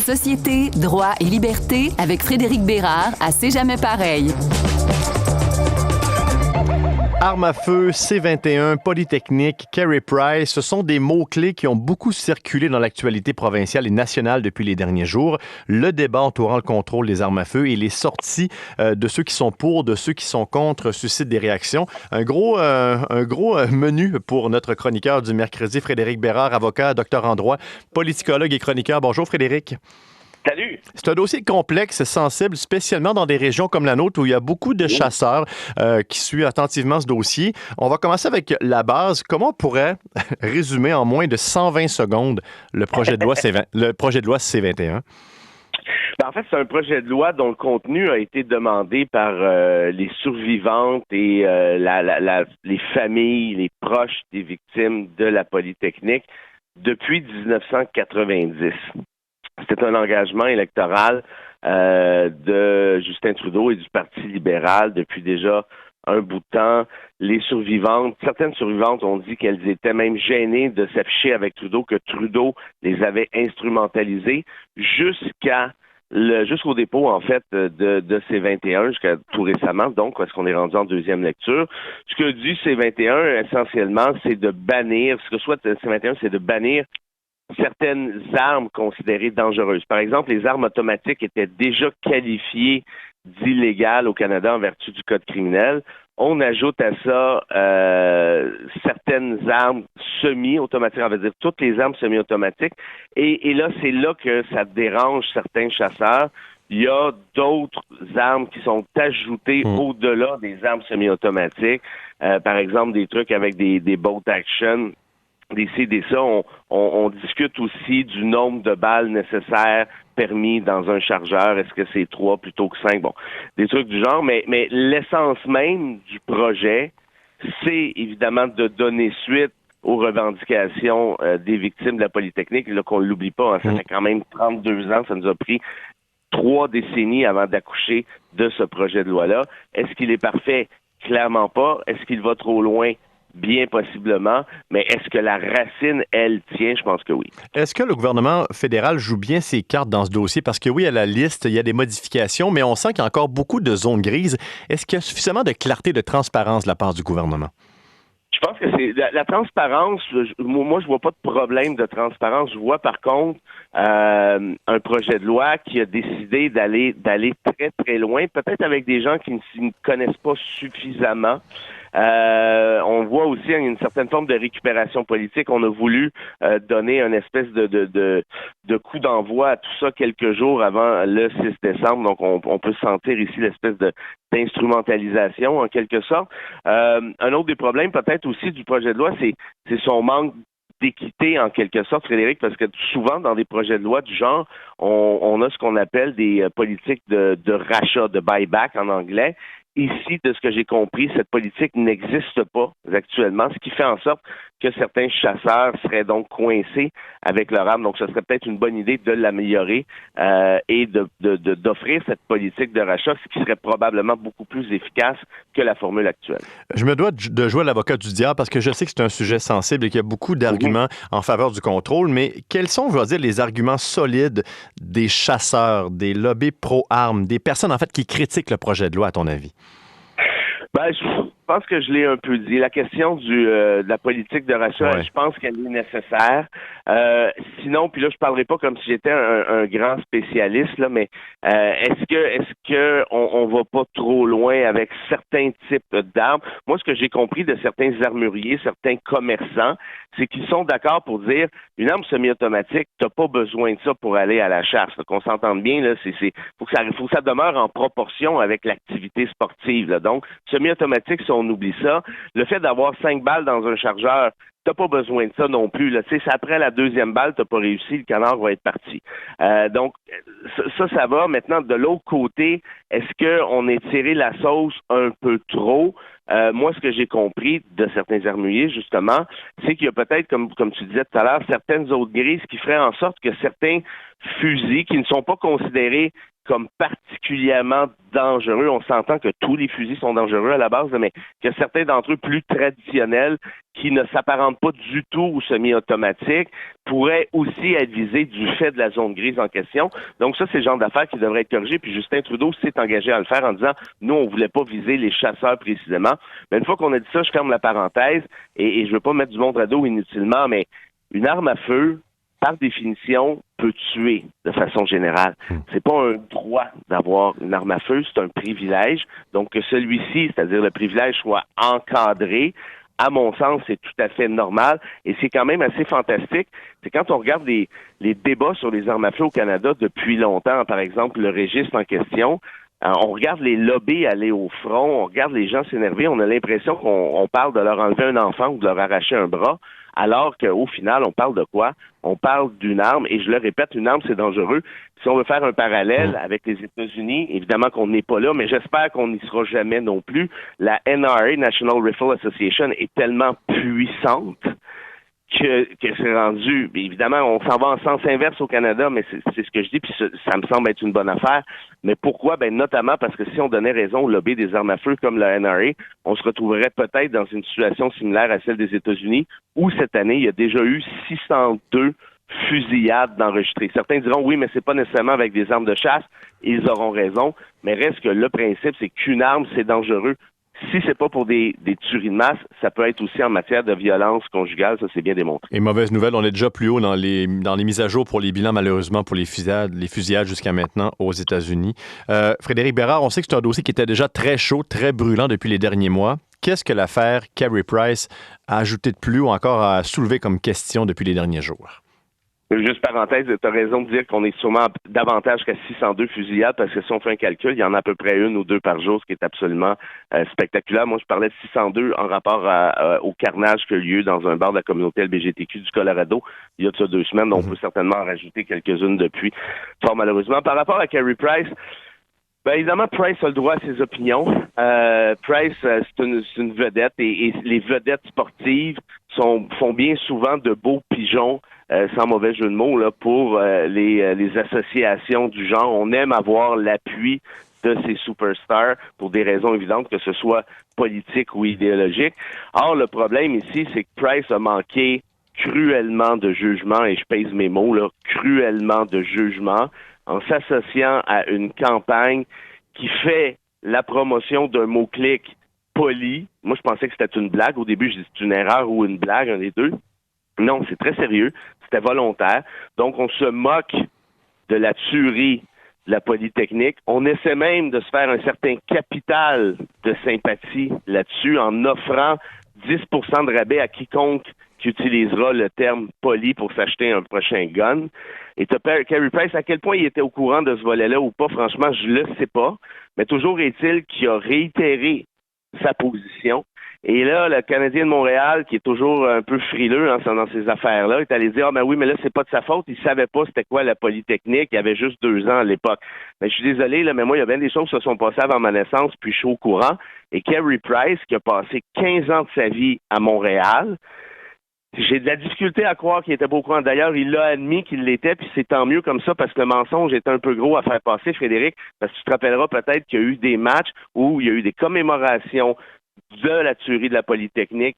Société, droit et liberté avec Frédéric Bérard à C'est jamais pareil. Armes à feu, C-21, Polytechnique, Carey Price, ce sont des mots-clés qui ont beaucoup circulé dans l'actualité provinciale et nationale depuis les derniers jours. Le débat entourant le contrôle des armes à feu et les sorties de ceux qui sont pour, de ceux qui sont contre suscitent des réactions. Un gros menu pour notre chroniqueur du mercredi, Frédéric Bérard, avocat, docteur en droit, politicologue et chroniqueur. Bonjour Frédéric. Salut! C'est un dossier complexe, sensible, spécialement dans des régions comme la nôtre où il y a beaucoup de chasseurs qui suivent attentivement ce dossier. On va commencer avec la base. Comment on pourrait résumer en moins de 120 secondes le projet de loi C-21? En fait, c'est un projet de loi dont le contenu a été demandé par les survivantes et les familles, les proches des victimes de la Polytechnique depuis 1990. C'était un engagement électoral de Justin Trudeau et du Parti libéral depuis déjà un bout de temps. Certaines survivantes ont dit qu'elles étaient même gênées de s'afficher avec Trudeau, que Trudeau les avait instrumentalisées jusqu'au dépôt, en fait, de C-21, jusqu'à tout récemment, donc, parce qu'on est rendu en deuxième lecture. Ce que dit C-21, essentiellement, c'est de bannir, ce que souhaite C-21, c'est de bannir certaines armes considérées dangereuses. Par exemple, les armes automatiques étaient déjà qualifiées d'illégales au Canada en vertu du Code criminel. On ajoute à ça certaines armes semi-automatiques, on va dire toutes les armes semi-automatiques. Et là, c'est là que ça dérange certains chasseurs. Il y a d'autres armes qui sont ajoutées au-delà des armes semi-automatiques. Par exemple, des trucs avec des bolt action, des CDSA, on discute aussi du nombre de balles nécessaires permis dans un chargeur. Est-ce que c'est 3 plutôt que 5? Bon, des trucs du genre, mais l'essence même du projet, c'est évidemment de donner suite aux revendications des victimes de la Polytechnique. Là, qu'on ne l'oublie pas, hein, ça fait quand même 32 ans, ça nous a pris 3 décennies avant d'accoucher de ce projet de loi-là. Est-ce qu'il est parfait? Clairement pas. Est-ce qu'il va trop loin? Bien possiblement, mais est-ce que la racine, elle, tient? Je pense que oui. Est-ce que le gouvernement fédéral joue bien ses cartes dans ce dossier? Parce que oui, à la liste, il y a des modifications, mais on sent qu'il y a encore beaucoup de zones grises. Est-ce qu'il y a suffisamment de clarté, de transparence de la part du gouvernement? Je pense que c'est la transparence. Moi, je vois pas de problème de transparence. Je vois par contre un projet de loi qui a décidé d'aller très très loin, peut-être avec des gens qui ne connaissent pas suffisamment. On voit aussi une certaine forme de récupération politique. On a voulu donner une espèce de coup d'envoi à tout ça quelques jours avant le 6 décembre. Donc, on peut sentir ici l'espèce d'instrumentalisation en quelque sorte. Un autre des problèmes peut-être aussi du projet de loi, c'est son manque d'équité en quelque sorte, Frédéric, parce que souvent dans des projets de loi du genre, on a ce qu'on appelle des politiques de rachat, de buyback en anglais. Ici, de ce que j'ai compris, cette politique n'existe pas actuellement, ce qui fait en sorte que certains chasseurs seraient donc coincés avec leur arme. Donc, ce serait peut-être une bonne idée de l'améliorer et d'offrir cette politique de rachat, ce qui serait probablement beaucoup plus efficace que la formule actuelle. Je me dois de jouer l'avocat du diable parce que je sais que c'est un sujet sensible et qu'il y a beaucoup d'arguments en faveur du contrôle, mais quels sont, je dois dire, les arguments solides des chasseurs, des lobbies pro-armes, des personnes, en fait, qui critiquent le projet de loi, à ton avis? Je pense que je l'ai un peu dit. La question de la politique de rachat, je pense qu'elle est nécessaire. Sinon, puis là, je parlerai pas comme si j'étais un grand spécialiste, là, mais est-ce que on va pas trop loin avec certains types d'armes? Moi, ce que j'ai compris de certains armuriers, certains commerçants, c'est qu'ils sont d'accord pour dire une arme semi-automatique, t'as pas besoin de ça pour aller à la chasse. Qu'on s'entende bien, là, faut que ça demeure en proportion avec l'activité sportive. Là. Donc, semi-automatique, si on oublie ça, le fait d'avoir 5 balles dans un chargeur, t'as pas besoin de ça non plus. Là. C'est après la deuxième balle, t'as pas réussi, le canard va être parti. Donc, ça va. Maintenant, de l'autre côté, est-ce qu'on est tiré la sauce un peu trop? Moi, ce que j'ai compris de certains armuriers, justement, c'est qu'il y a peut-être, comme tu disais tout à l'heure, certaines autres grises qui feraient en sorte que certains fusils qui ne sont pas considérés comme particulièrement dangereux. On s'entend que tous les fusils sont dangereux à la base, mais que certains d'entre eux plus traditionnels, qui ne s'apparentent pas du tout au semi-automatique, pourraient aussi être visés du fait de la zone grise en question. Donc ça, c'est le genre d'affaires qui devrait être corrigé. Puis Justin Trudeau s'est engagé à le faire en disant, nous, on voulait pas viser les chasseurs précisément. Mais une fois qu'on a dit ça, je ferme la parenthèse et je veux pas mettre du monde à dos inutilement, mais une arme à feu, par définition, peut tuer de façon générale. C'est pas un droit d'avoir une arme à feu, c'est un privilège. Donc que celui-ci, c'est-à-dire le privilège, soit encadré, à mon sens, c'est tout à fait normal. Et c'est quand même assez fantastique. C'est quand on regarde les débats sur les armes à feu au Canada depuis longtemps, par exemple le registre en question, on regarde les lobbies aller au front, on regarde les gens s'énerver, on a l'impression qu'on parle de leur enlever un enfant ou de leur arracher un bras, alors qu'au final, on parle de quoi? On parle d'une arme, et je le répète, une arme, c'est dangereux. Si on veut faire un parallèle avec les États-Unis, évidemment qu'on n'est pas là, mais j'espère qu'on n'y sera jamais non plus. La NRA, National Rifle Association, est tellement puissante que c'est rendu, évidemment, on s'en va en sens inverse au Canada, mais c'est ce que je dis, puis ça me semble être une bonne affaire. Mais pourquoi? Ben, notamment parce que si on donnait raison au lobby des armes à feu comme la NRA, on se retrouverait peut-être dans une situation similaire à celle des États-Unis, où cette année, il y a déjà eu 602 fusillades d'enregistrées. Certains diront, oui, mais c'est pas nécessairement avec des armes de chasse. Ils auront raison, mais reste que le principe, c'est qu'une arme, c'est dangereux. Si c'est pas pour des tueries de masse, ça peut être aussi en matière de violence conjugale, ça c'est bien démontré. Et mauvaise nouvelle, on est déjà plus haut dans les mises à jour pour les bilans, malheureusement, pour les fusillades jusqu'à maintenant aux États-Unis. Frédéric Bérard, on sait que c'est un dossier qui était déjà très chaud, très brûlant depuis les derniers mois. Qu'est-ce que l'affaire Carey Price a ajouté de plus ou encore a soulevé comme question depuis les derniers jours? Juste parenthèse, tu as raison de dire qu'on est sûrement davantage qu'à 602 fusillades, parce que si on fait un calcul, il y en a à peu près une ou deux par jour, ce qui est absolument spectaculaire. Moi, je parlais de 602 en rapport au carnage qui a eu lieu dans un bar de la communauté LGBTQ du Colorado il y a de ça 2 semaines. Donc, on peut certainement en rajouter quelques-unes depuis, fort malheureusement. Par rapport à Carey Price, ben évidemment, Price a le droit à ses opinions. Price, c'est une vedette et les vedettes sportives font bien souvent de beaux pigeons, sans mauvais jeu de mots, là, pour les associations du genre. On aime avoir l'appui de ces superstars pour des raisons évidentes, que ce soit politique ou idéologique. Or, le problème ici, c'est que Price a manqué cruellement de jugement, et je pèse mes mots, là, cruellement de jugement, en s'associant à une campagne qui fait la promotion d'un mot-clic poli. Moi, je pensais que c'était une blague. Au début, je dis c'est une erreur ou une blague, un des deux. Non, c'est très sérieux. C'était volontaire. Donc, on se moque de la tuerie de la Polytechnique. On essaie même de se faire un certain capital de sympathie là-dessus en offrant 10% de rabais à quiconque qui utilisera le terme poli pour s'acheter un prochain gun. Et Carey Price, à quel point il était au courant de ce volet-là ou pas, franchement, je le sais pas. Mais toujours est-il qu'il a réitéré sa position. Et là, le Canadien de Montréal, qui est toujours un peu frileux dans ces affaires-là, est allé dire, ah ben oui, mais là, c'est pas de sa faute. Il savait pas c'était quoi la Polytechnique. Il avait juste 2 ans à l'époque. Mais je suis désolé, là, mais moi, il y a bien des choses qui se sont passées avant ma naissance, puis je suis au courant. Et Carey Price, qui a passé 15 ans de sa vie à Montréal, j'ai de la difficulté à croire qu'il était pas au courant. D'ailleurs, il l'a admis qu'il l'était, puis c'est tant mieux comme ça, parce que le mensonge est un peu gros à faire passer, Frédéric, parce que tu te rappelleras peut-être qu'il y a eu des matchs où il y a eu des commémorations de la tuerie de la Polytechnique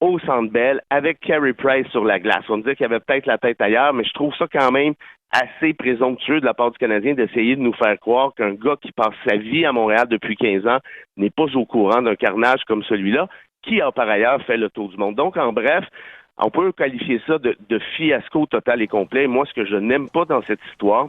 au Centre Bell avec Carey Price sur la glace. On me dit qu'il avait peut-être la tête ailleurs, mais je trouve ça quand même assez présomptueux de la part du Canadien d'essayer de nous faire croire qu'un gars qui passe sa vie à Montréal depuis 15 ans n'est pas au courant d'un carnage comme celui-là, qui a par ailleurs fait le tour du monde. Donc, en bref, on peut qualifier ça de fiasco total et complet. Moi, ce que je n'aime pas dans cette histoire,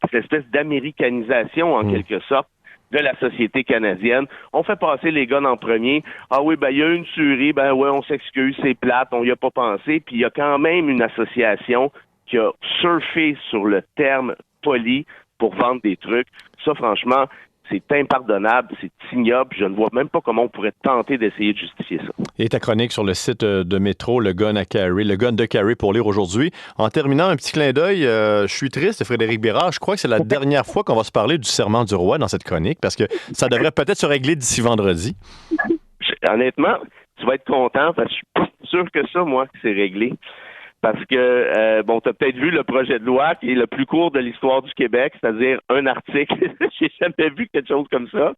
c'est l'espèce d'américanisation, en quelque sorte, de la société canadienne. On fait passer les gars en premier. Ah oui, ben il y a une tuerie, ben ouais, on s'excuse, c'est plate, on y a pas pensé. Puis il y a quand même une association qui a surfé sur le terme poli pour vendre des trucs. Ça, franchement, c'est impardonnable, c'est ignoble. Je ne vois même pas comment on pourrait tenter d'essayer de justifier ça. Et ta chronique sur le site de Métro, le gun de Carey pour lire aujourd'hui. En terminant, un petit clin d'œil, je suis triste, Frédéric Bérard. Je crois que c'est la dernière fois qu'on va se parler du serment du roi dans cette chronique, parce que ça devrait peut-être se régler d'ici vendredi. Honnêtement, tu vas être content, parce que je suis pas sûr que ça, moi, que c'est réglé. parce que, tu as peut-être vu le projet de loi qui est le plus court de l'histoire du Québec, c'est-à-dire un article. J'ai jamais vu quelque chose comme ça.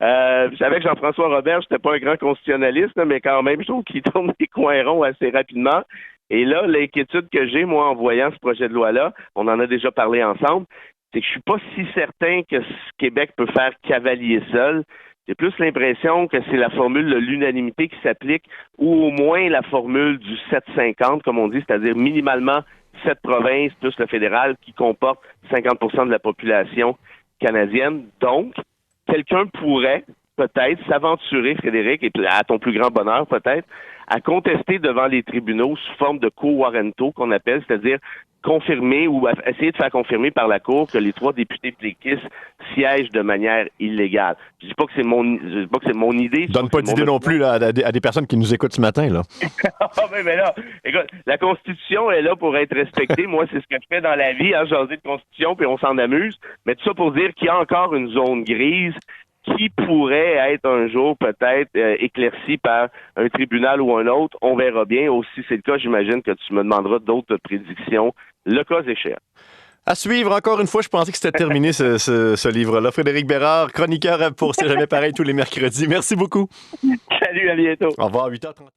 Je savais que Jean-François Robert, j'étais pas un grand constitutionnaliste, mais quand même, je trouve qu'il tourne des coins ronds assez rapidement. Et là, l'inquiétude que j'ai, moi, en voyant ce projet de loi-là, on en a déjà parlé ensemble, c'est que je suis pas si certain que Québec peut faire cavalier seul. J'ai plus l'impression que c'est la formule de l'unanimité qui s'applique, ou au moins la formule du 750, comme on dit, c'est-à-dire minimalement 7 provinces plus le fédéral qui comporte 50% de la population canadienne. Donc, quelqu'un pourrait peut-être s'aventurer, Frédéric, et à ton plus grand bonheur peut-être, à contester devant les tribunaux sous forme de quo warranto qu'on appelle, c'est-à-dire confirmer ou essayer de faire confirmer par la Cour que les 3 députés péquistes siègent de manière illégale. Je dis pas que c'est mon idée. Donne pas d'idée non plus là, à des personnes qui nous écoutent ce matin, là. mais là, écoute, la Constitution est là pour être respectée. Moi, c'est ce que je fais dans la vie, jaser de Constitution, puis on s'en amuse. Mais tout ça pour dire qu'il y a encore une zone grise qui pourrait être un jour peut-être éclairci par un tribunal ou un autre. On verra bien. Aussi, c'est le cas, j'imagine que tu me demanderas d'autres prédictions, le cas échéant. À suivre, encore une fois, je pensais que c'était terminé ce livre-là. Frédéric Bérard, chroniqueur pour C'est jamais pareil tous les mercredis. Merci beaucoup. Salut, à bientôt. Au revoir, 8h30.